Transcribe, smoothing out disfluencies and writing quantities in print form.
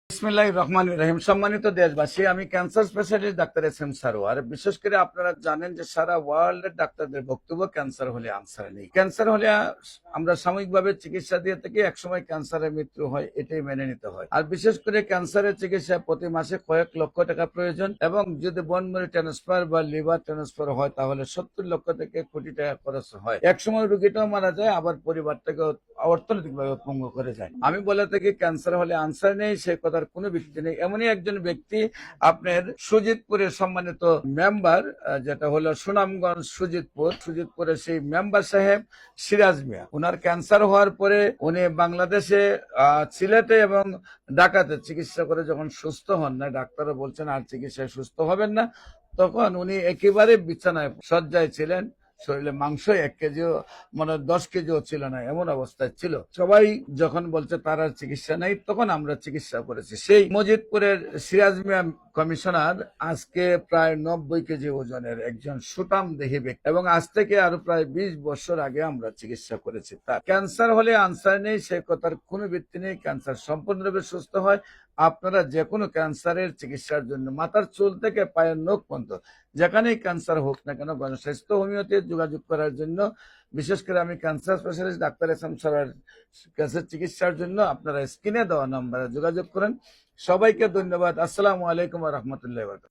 বিসমিল্লাহির রহমানির রহিম। সম্মানিত দেশবাসী, আমি cancer specialist doctor SM. Sarwar. বিশেষ করে আপনারা জানেন যে সারা ওয়ার্ল্ডের ডাক্তারদের বক্তব্য ক্যান্সার হলে আনসার নেই। ক্যান্সার হলে আমরা সাময়িকভাবে চিকিৎসা দিয়ে থাকি, একসময় ক্যান্সারের মৃত্যু হয়, এটাই মেনে নিতে হয়। আর বিশেষ করে ক্যান্সারের চিকিৎসা প্রতি মাসে কয়েক লক্ষ টাকা প্রয়োজন, এবং যদি বোন ম্যারো ট্রান্সফার বা লিভার ট্রান্সফার হয় তাহলে 70 লক্ষ থেকে কোটি টাকা খরচ হয়। একসময় রোগীটাও মারা যায়, আবার পরিবারটাকে অর্থনৈতিকভাবে পঙ্গ করে যায়। আমি বলে থাকি ক্যান্সার হলে আনসার নেই, সে কথার কোনো ব্যক্তি নেই। এমনই একজন ব্যক্তি আপনার সুজিতপুরের সম্মানিত মেম্বার, যেটা হলো সুনামগঞ্জ সুজিতপুরের সেই মেম্বার সাহেব সিরাজ মিয়া। ওনার ক্যান্সার হওয়ার পরে উনি বাংলাদেশে সিলেটে এবং ঢাকাতে চিকিৎসা করে যখন সুস্থ হন না, ডাক্তাররা বলছেন আর চিকিৎসায় সুস্থ হবেন না, তখন উনি একেবারে বিছানায় শয্যায় ছিলেন। শরীরে মাংস 1 কেজিও, মানে 10 কেজিও ছিল না, এমন অবস্থায় ছিল। সবাই যখন বলছে তার আর চিকিৎসা নেই, তখন আমরা চিকিৎসা করেছি। সেই মজিদপুরের সিরাজ মিয়া কমিশনার আজকে প্রায় 90 কেজি ওজনের একজন সুটাম দেহী ব্যক্তি, এবং আজ থেকে আরো প্রায় 20 বছর আগে আমরা চিকিৎসা করেছি। তার ক্যান্সার হলে আনসার নেই, সে কথার কোনো ভিত্তি নেই। ক্যান্সার সম্পূর্ণরূপে সুস্থ হয়। আপনারা যে কোনো ক্যান্সারের চিকিৎসার জন্য মাথার চুল থেকে পায়ের নখ পর্যন্ত যেখানেই ক্যান্সার হোক না কেন, গণস্বাস্থ্য হোমিওতে যোগাযোগ করার জন্য, বিশেষ করে আমি cancer specialist doctor SM. Sarwar cancer চিকিৎসার জন্য আপনারা স্ক্রিনে দেওয়া নম্বরে যোগাযোগ করেন। সবাইকে ধন্যবাদ। আসসালামু আলাইকুম ওয়া রাহমাতুল্লাহি ওয়া বারাকাতুহু।